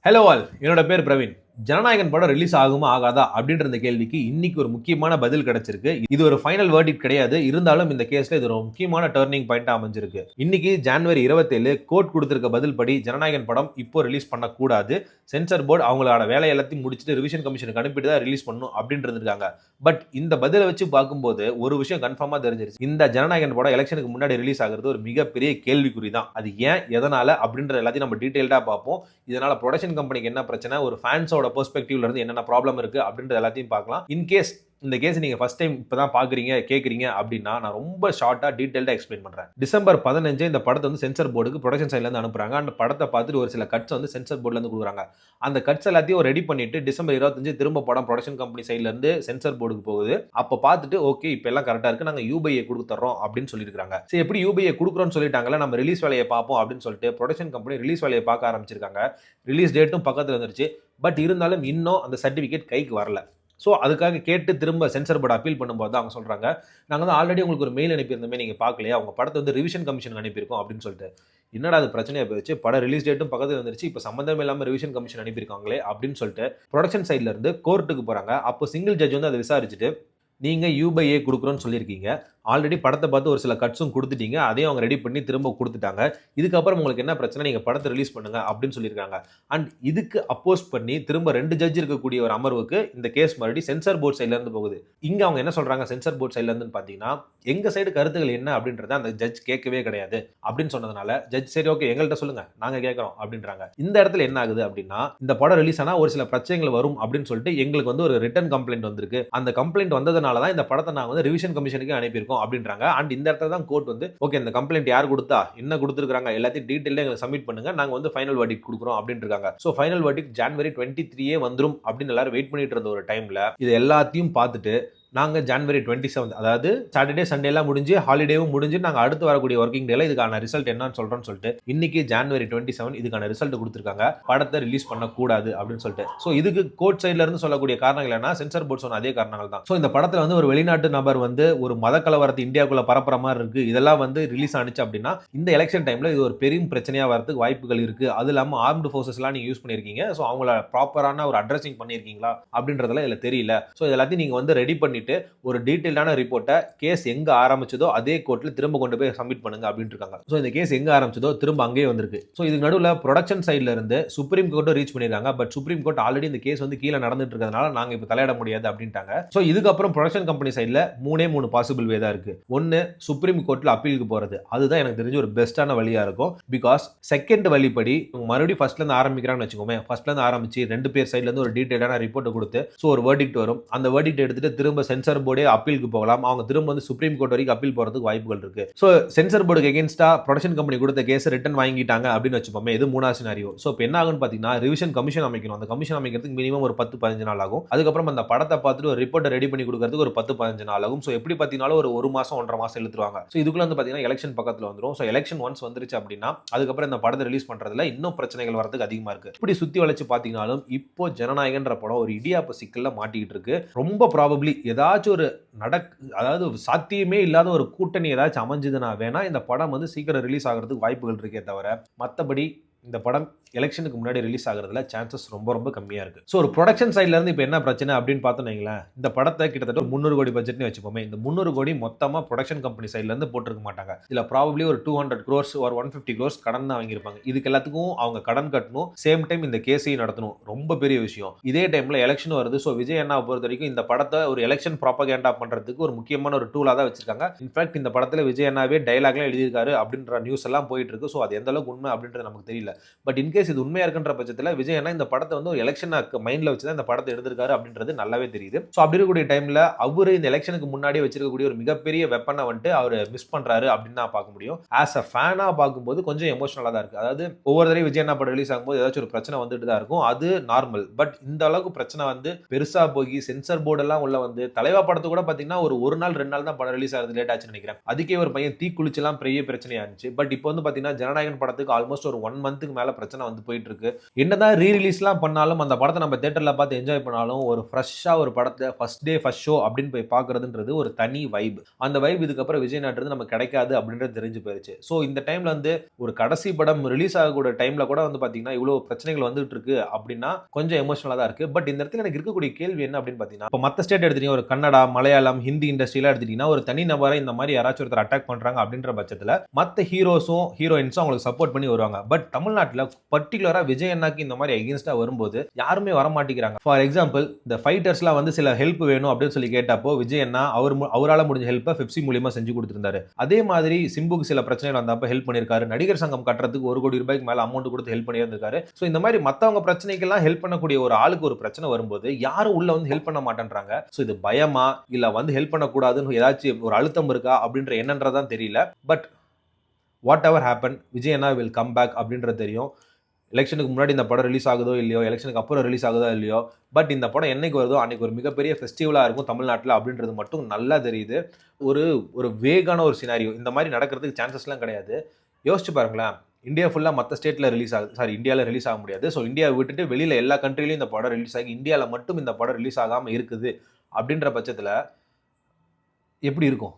Hello all, என்னோட பேர் பிரவீன். ஜனநாயகன் படம் ரிலீஸ் ஆகுமா ஆகாதா அப்படின்ற இந்த கேள்விக்கு இன்னைக்கு ஒரு முக்கியமான பதில் கிடைச்சிருக்கு. இது ஒரு ஃபைனல் வேர்டிக்ட் கிடையாது. இருந்தாலும் இந்த கேஸ்ல இது ஒரு முக்கியமான டர்னிங் பாயிண்டா அமைஞ்சிருக்கு. இன்னைக்கு ஜனவரி 27 கோர்ட் கொடுத்திருக்க பதில் படி ஜனநாயகன் படம் இப்போ ரிலீஸ் பண்ணக்கூடாது. சென்சார் போர்டு அவங்களோட வேலை எல்லாத்தையும் முடிச்சுட்டு ரிவிஷன் கமிஷனுக்கு அனுப்பிட்டு தான் ரிலீஸ் பண்ணணும் அப்படின்னு இருக்காங்க. பட் இந்த பதிலை வச்சு பார்க்கும்போது ஒரு விஷயம் கன்ஃபார்மா தெரிஞ்சிருச்சு. இந்த ஜனநாயகன் படம் எலெக்ஷனுக்கு முன்னாடி ரிலீஸ் ஆகிறது ஒரு மிகப்பெரிய கேள்விக்குறி தான். அது ஏன், எதனால அப்படின்ற எல்லாத்தையும் நம்ம டீடைல்டா பார்ப்போம். இதனால ப்ரொடக்ஷன் கம்பெனிக்கு என்ன பிரச்சனை, ஒரு ஃபேன்ஸோட பெர்ஸ்பெக்டிவ்ல இருந்து என்னென்ன ப்ராப்ளம் இருக்கு அப்படின்றது எல்லாத்தையும் பார்க்கலாம். இன்கேஸ் இந்த கேஸ் நீங்க ஃபர்ஸ்ட் டைம் இப்பதான் பாக்குறீங்க கேக்குறீங்க அப்படின்னா நான் ரொம்ப ஷார்ட்டா டீடைல்டா எக்ஸ்பிளைன் பண்றேன். டிசம்பர் 15 இந்த படத்தை வந்து சென்சார் போர்டுக்கு ப்ரொடக்ஷன் சைட்ல இருந்து அனுப்புறாங்க. அந்த படத்தை பார்த்துட்டு ஒரு சில கட்ஸ் வந்து சென்சார் போர்ட்ல இருந்து கொடுக்குறாங்க. அந்த கட்ஸ் எல்லாத்தையும் ரெடி பண்ணிட்டு டிசம்பர் 25 திரும்ப படம் ப்ரொடக்ஷன் கம்பெனி சைட்ல இருந்து சென்சார் போர்டுக்கு போகுது. அப்ப பார்த்துட்டு ஓகே இப்போ எல்லாம் கரெக்டா இருக்கு, நாங்க யூபிஐ கொடுத்துறோம் அப்படின்னு சொல்லியிருக்காங்க. சரி, எப்படி யூபிஐ கொடுக்குறோம்னு சொல்லிட்டாங்கல்ல, நம்ம ரிலீஸ் வேலையை பார்ப்போம் அப்படின்னு சொல்லிட்டு ப்ரொடக்ஷன் கம்பெனி ரிலீஸ் வேலையை பார்க்க ஆரம்பிச்சிருக்காங்க. ரிலீஸ் டேட்டும் பக்கத்துல வந்துருச்சு. பட் இருந்தாலும் இன்னும் அந்த சர்டிபிகேட் கைக்கு வரல. ஸோ அதுக்காக கேட்டு திரும்ப சென்சார் போர்டு அப்பீல் பண்ணும்போது அவங்க சொல்றாங்க, நாங்கள் வந்து ஆல்ரெடி உங்களுக்கு ஒரு மெயில் அனுப்பியிருந்தோமே, நீங்கள் பார்க்கலையா, அவங்க படத்தை வந்து ரிவிஷன் கமிஷன் அனுப்பியிருக்கோம் அப்படின்னு சொல்லிட்டு. என்னடா அது பிரச்சனையாக போயிடுச்சு, படம் ரிலீஸ் டேட்டும் பக்கத்தில் வந்துருச்சு, இப்போ சம்மந்தமே இல்லாமல் ரிவிஷன் கமிஷன் அனுப்பியிருக்காங்களே அப்படின்னு சொல்லிட்டு ப்ரொடக்ஷன் சைட்ல இருந்து கோர்ட்டுக்கு போறாங்க. அப்போ சிங்கிள் ஜட்ஜ் வந்து அதை விசாரிச்சுட்டு, நீங்க யூபிஐ கொடுக்குறோன்னு சொல்லியிருக்கீங்க, ஆல்ரெடி படத்தை பார்த்து ஒரு சில கட்ஸும் கொடுத்துட்டீங்க, அதையும் அவங்க ரெடி பண்ணி திரும்ப கொடுத்துட்டாங்க, இதுக்கப்புறம் உங்களுக்கு என்ன பிரச்சனை, நீங்க படத்தை ரிலீஸ் பண்ணுங்க அப்படின்னு சொல்லியிருக்காங்க. அண்ட் இதுக்கு அப்போஸ் பண்ணி திரும்ப 2 ஜட்ஜ் இருக்கக்கூடிய ஒரு அமர்வுக்கு இந்த கேஸ் மறுபடியும் சென்சார் போர்ட் சைட்ல இருந்து போகுது. இங்க அவங்க என்ன சொல்றாங்க சென்சார் போர்ட் சைட்ல இருந்து பாத்தீங்கன்னா, எங்க சைடு கருத்துக்கள் என்ன அப்படின்றத அந்த ஜட்ஜ் கேட்கவே கிடையாது அப்படின்னு சொன்னதுனால ஜட்ஜ் சரி ஓகே எங்கள்கிட்ட சொல்லுங்க நாங்க கேட்கறோம் அப்படின்றாங்க. இந்த இடத்துல என்ன ஆகுது அப்படின்னா, இந்த படம் ரிலீஸ் ஆனா ஒரு சில பிரச்சனைகள் வரும் அப்படின்னு சொல்லிட்டு எங்களுக்கு வந்து ஒரு ரிட்டன் கம்ப்ளைண்ட் வந்திருக்கு. அந்த கம்ப்ளைண்ட் வந்ததுனால தான் இந்த படத்தை நாங்க வந்து ரிவிஷன் கமிஷனுக்கு அனுப்பியிருக்கோம் அப்படின்றாங்க. அண்ட் இந்த இடத்துல தான் கோர்ட் வந்து ஓகே இந்த கம்ப்ளைண்ட் யார் கொடுத்தா, என்ன கொடுத்துருக்காங்க, எல்லாத்தையும் டீடைலா எங்களுக்கு சப்மிட் பண்ணுங்க, நாங்க வந்து ஃபைனல் வெர்டிக்ட் கொடுக்குறோம் அப்படின்னு இருக்காங்க. சோ ஃபைனல் வெர்டிக்ட் ஜனவரி 23 வந்துரும் அப்படின்னு எல்லாரும் வெயிட் பண்ணிட்டு இருந்த ஒரு டைம்ல இது எல்லாத்தையும் பார்த்துட்டு நாங்க ஜனவரி 27 அதாவது சாட்டர்டே சண்டே எல்லாம் முடிஞ்சு ஹாலிடேவும் முடிஞ்சு நாங்க அடுத்து வரக்கூடிய ஒர்க்கிங் டேல இதுக்கான ரிசல்ட் என்னன்னு சொல்றோம்னு சொல்லிட்டு இன்னைக்கு ஜனவரி 27 இதுக்கான ரிசல்ட் கொடுத்துருக்காங்க. படத்தை ரிலீஸ் பண்ணக்கூடாது அப்படின்னு சொல்லிட்டு. ஸோ இதுக்கு கோர்ட் சைட்ல இருந்து சொல்லக்கூடிய காரணங்கள் என்ன, சென்சார் போர்ட் சொன்ன அதே காரணங்கள் தான். ஸோ இந்த படத்துல வந்து ஒரு வெளிநாட்டு நபர் வந்து ஒரு மத கலவரத்தை இந்தியாவுக்குள்ள பரப்புற மாதிரி இருக்கு, இதெல்லாம் வந்து ரிலீஸ் ஆனிச்சு அப்படின்னா இந்த எலெக்ஷன் டைம்ல இது ஒரு பெரிய பிரச்சனையா வரதுக்கு வாய்ப்புகள் இருக்கு. அது இல்லாம ஆர்ம்டு ஃபோர்ஸஸ் எல்லாம் நீங்க யூஸ் பண்ணிருக்கீங்க, ஸோ அவங்கள ப்ராப்பரான ஒரு அட்ரஸிங் பண்ணிருக்கீங்களா அப்படின்றதுல இதுல தெரியல. ஸோ இதெல்லாத்தையும் நீங்க வந்து ரெடி பண்ணி ஒரு டீடைல்டான ரிப்போர்ட்டை கேஸ் எங்க ஆரம்பிச்சதோ அதே கோர்ட்ல திரும்ப கொண்டு போய் சப்மிட் பண்ணுங்க அப்படின்னு இருக்காங்க. சோ இந்த கேஸ் எங்க ஆரம்பிச்சதோ திரும்ப அங்கேயே வந்திருக்கு. சோ இது நடுவுல ப்ரொடக்ஷன் சைட்ல இருந்து சுப்ரீம் கோர்ட்டும் ரீச் பண்ணிருக்காங்க. பட் சுப்ரீம் கோர்ட் ஆல்ரெடி இந்த கேஸ் வந்து கீழே நடந்துட்டு இருக்கிறதுனால நாங்க இப்ப தலையிட முடியாது அப்படின்ட்டாங்க. சோ இதுக்கப்புறம் ப்ரொடக்ஷன் கம்பெனி சைட்ல 3 பாசிபிள் வே தான் இருக்கு. ஒன்னு சுப்ரீம் கோர்ட்ல அப்பீலுக்கு போறது, அதுதான் எனக்கு தெரிஞ்ச ஒரு பெஸ்டான வழியா இருக்கும். பிகாஸ் செகண்ட் வழிப்படி மறுபடியும் ஃபர்ஸ்ட்ல இருந்து ஆரம்பிக்கிறாங்கன்னு வச்சுக்கோமே, ஃபர்ஸ்ட்ல இருந்து ஆரம்பிச்சு 2 பேர் சைட்ல இருந்து ஒரு டீடைலான ரிப்போர்ட் கொடுத்து சோ ஒரு வெர்டிக்ட் வரும். அந்த வெர்டிக்ட் எடுத்துட்டு திரும்ப சென்சார் போர்டே அப்பீலுக்கு போகலாம். அவங்க திரும்ப வந்து சுப்ரீம் கோர்ட் வரைக்கும் அப்பீல் போறதுக்கு வாய்ப்புகள் இருக்கு. சோ சென்சார் போர்டுக்கு எகென்ஸ்டா ப்ரொடக்ஷன் கம்பெனி கொடுத்த கேஸ் ரிட்டன் வாங்கிட்டாங்க அப்படின்னு வச்சுப்போமே, இது 3வது சினாரியோ. சோ இப்போ என்ன ஆகும்னு பாத்தீங்கன்னா, ரிவிஷன் கமிஷன் அமைக்கணும். அந்த கமிஷன் அமைக்கிறதுக்கு மினிமம் ஒரு 10-15 நாள் ஆகும். அதுக்கப்புறம் அந்த படத்தை பார்த்துட்டு ஒரு ரிப்போர்ட் ரெடி பண்ணி கொடுக்கிறதுக்கு ஒரு 10-15 நாள் ஆகும். சோ எப்படி பாத்தீங்கன்னாலும் ஒரு மாசம் 1.5 மாசம் இழுத்துருவாங்க. சோ இதுக்குள்ள வந்து பாத்தீங்கன்னா எலெக்ஷன் பக்கத்துல வந்துரும். சோ எலெக்ஷன் ஒன்ஸ் வந்துருச்சு அப்படின்னா அதுக்கப்புறம் இந்த படத்தை ரிலீஸ் பண்றதுல இன்னும் பிரச்சனைகள் வரதுக்கு அதிகமா இருக்கு. இப்படி சுத்தி வளைச்சு பாத்தீங்கன்னாலும் இப்போ ஜனநாயகன்ற படம் ஒரு இடியாப்ப சிக்கல்ல மாட்டிக்கிட்டு இருக்கு. ரொம்ப ப்ராபபிலி ஏதாச்சும் ஒரு அதாவது சாத்தியமே இல்லாத ஒரு கூட்டணி ஏதாச்சும் அமைஞ்சதுன்னா வேணா இந்த படம் வந்து சீக்கிரம் ரிலீஸ் ஆகிறதுக்கு வாய்ப்புகள் இருக்கே தவிர மற்றபடி இந்த படம் எலெக்ஷனுக்கு முன்னாடி ரிலீஸ் ஆகிறதுல சான்சஸ் ரொம்ப ரொம்ப கம்மியா இருக்கு. ஸோ ஒரு ப்ரொடக்ஷன் சைட்ல இருந்து இப்போ என்ன பிரச்சனை அப்படின்னு பார்த்தோம்னா, இந்த படத்தை கிட்டத்தட்ட 300 கோடி பட்ஜெட்னு வச்சுப்போமே, இந்த 300 கோடி மொத்தமா ப்ரொடக்ஷன் கம்பெனி சைட்ல இருந்து போட்டிருக்க மாட்டாங்க. இதுல ப்ராபபிலி ஒரு 200 crores ஒரு 150 crores கடன் தான் வாங்கியிருப்பாங்க. இதுக்கு எல்லாத்துக்கும் அவங்க கடன் கட்டணும், சேம் டைம் இந்த கேஸையும் நடத்தணும். ரொம்ப பெரிய விஷயம். இதே டைம்ல எலெக்ஷன் வருது. ஸோ விஜய் அண்ணா பொறுத்த வரைக்கும் இந்த படத்தை ஒரு எலெக்ஷன் ப்ராபகேண்டா பண்றதுக்கு ஒரு முக்கியமான ஒரு டூலா தான் வச்சிருக்காங்க. இன்ஃபேக்ட் இந்த படத்துல விஜய் அண்ணாவே டைலாக்லாம் எழுதியிருக்காரு அப்படின்ற நியூஸ் எல்லாம் போயிட்டு இருக்கு. ஸோ அது எந்த அளவுக்கு உண்மை அப்படின்றது நமக்கு தெரியல. பட் இன்கேஸ் இது உண்மையா இருக்குன்ற பட்சத்தில் விஜய் அண்ணா இந்த படத்தை வந்து ஒரு எலெக்ஷன் மைண்ட்ல வச்சு தான் இந்த படத்தை எடுத்திருக்காரு அப்படின்றது நல்லாவே தெரியுது. ஸோ அப்படி இருக்கக்கூடிய டைம்ல அவரு இந்த எலெக்ஷனுக்கு முன்னாடி வச்சிருக்கக்கூடிய ஒரு மிகப்பெரிய வெப்பனை வந்துட்டு அவர் மிஸ் பண்றாரு அப்படின்னு நான் பார்க்க முடியும். ஆஸ் அ ஃபேனா பார்க்கும்போது கொஞ்சம் எமோஷனலா தான் இருக்கு. அதாவது ஒவ்வொரு தடவை விஜய் அண்ணா படம் ரிலீஸ் ஆகும்போது ஏதாச்சும் ஒரு பிரச்சனை வந்துட்டு தான் இருக்கும், அது நார்மல். பட் இந்த அளவுக்கு பிரச்சனை வந்து பெருசா போய் சென்சர் போர்டு எல்லாம் உள்ள வந்து தலைவா படத்து கூட பாத்தீங்கன்னா ஒரு நாள் 2 நாள் தான் படம் ரிலீஸ் ஆகுது, லேட் ஆச்சுன்னு நினைக்கிறேன். அதுக்கே ஒரு பையன் தீ குளிச்செல்லாம் பெரிய பிரச்சனையா இருந்துச்சு. பட் இப்போ வந்து பாத்தீங்கன்னா ஜனநாயகன் படத்துக்கு ஆல்மோஸ்ட் ஒரு 1 month மந்த்துக்கு மேல பிரச்சனை வந்து போயிட்டு இருக்கு. என்னதான் ரீ ரிலீஸ்லாம் பண்ணாலும் அந்த படத்த நம்ம தியேட்டர்ல பார்த்து என்ஜாய் பண்ணாலும், ஒரு ஃப்ரெஷ்ஷா ஒரு படத்த ஃபர்ஸ்ட் டே ஃபர்ஸ்ட் ஷோ அப்படின்னு போய் பார்க்குறதுன்றது ஒரு தனி வைப். அந்த வைப் இதுக்கப்புறம் விஜய் நாட்டிலிருந்து நமக்கு கிடைக்காது அப்படின்றது தெரிஞ்சு போயிருச்சு. ஸோ இந்த டைம்ல வந்து ஒரு கடைசி படம் ரிலீஸ் ஆகக்கூடிய டைம்ல கூட வந்து பார்த்தீங்கன்னா, இவ்வளோ பிரச்சனைகள் வந்துட்டு இருக்கு அப்படின்னா கொஞ்சம் எமோஷனலா தான் இருக்கு. பட் இந்த இடத்துல எனக்கு இருக்கக்கூடிய கேள்வி என்ன அப்படின்னு பார்த்தீங்கன்னா, இப்போ மத்த ஸ்டேட் எடுத்துட்டீங்க ஒரு கன்னடா, மலையாளம், ஹிந்தி இண்டஸ்ட்ரிலாம் எடுத்துட்டீங்கன்னா, ஒரு தனி நபரை இந்த மாதிரி யாராச்சும் ஒருத்தர் அட்டாக் பண்றாங்க அப்படின்ற பட்சத்துல மத்த ஹீரோஸும், ஹீரோயின்ஸும் அவங்களுக்கு சப்போர்ட் பண்ணி வருவாங்க. பட் தமிழ்நாட்டுல பர்ட்டிகுலரா விஜய் அண்ணாக்கு இந்த மாதிரி அகைன்ஸ்டா வரும்போது யாருமே வர மாட்டேங்கிறாங்க. ஃபார் எக்ஸாம்பிள் இந்த ஃபைட்டர்ஸ்லாம் வந்து சில ஹெல்ப் வேணும் அப்படின்னு சொல்லி கேட்டப்போ விஜய் அண்ணா அவரால முடிஞ்ச ஹெல்ப்பை பெப்சி மூலியமா செஞ்சு கொடுத்திருந்தாரு. அதே மாதிரி சிம்புக்கு சில பிரச்சனைகள் வந்தப்ப ஹெல்ப் பண்ணிருக்காரு. நடிகர் சங்கம் கட்டுறதுக்கு 1 கோடி ரூபாய்க்கு மேல அமௌண்ட் கொடுத்து ஹெல்ப் பண்ணியிருந்திருக்காரு. ஸோ இந்த மாதிரி மத்தவங்க பிரச்சனைக்கெல்லாம் ஹெல்ப் பண்ணக்கூடிய ஒரு ஆளுக்கு ஒரு பிரச்சனை வரும்போது யாரும் உள்ள வந்து ஹெல்ப் பண்ண மாட்டேன்றாங்க. ஸோ இது பயமா இல்ல வந்து ஹெல்ப் பண்ணக்கூடாதுன்னு ஏதாச்சும் ஒரு அழுத்தம் இருக்கா அப்படின்ற என்னன்றதான் தெரியல. But whatever happen Vijay அண்ணா வில் கம் பேக் அப்படின்றது தெரியும். எலெக்ஷனுக்கு முன்னாடி இந்த படம் ரிலீஸ் ஆகுதோ இல்லையோ, எலெக்ஷனுக்கு அப்புறம் ரிலீஸ் ஆகுதோ இல்லையோ, பட் இந்த படம் என்னைக்கு வருதோ அன்னைக்கு ஒரு மிகப்பெரிய ஃபெஸ்டிவலா இருக்கும் தமிழ்நாட்டுல அப்படின்றது மட்டும் நல்லா தெரியுது. ஒரு ஒரு வேகான ஒரு சினாரியோ இந்த மாதிரி நடக்கிறதுக்கு சான்சஸ்லாம் கிடையாது. யோசிச்சு பாருங்களேன். இந்தியா ஃபுல்லா மத்த ஸ்டேட்ல ரிலீஸ் ஆகுது. இந்தியால ரிலீஸ் ஆக முடியாது. ஸோ இந்தியாவை விட்டுட்டு வெளியில எல்லா கண்ட்ரிலயும் இந்த படம் ரிலீஸ் ஆகி இந்தியால மட்டும் இந்த படம் ரிலீஸ் ஆகாம இருக்குது அப்படின்ற பட்சத்துல எப்படி இருக்கும்?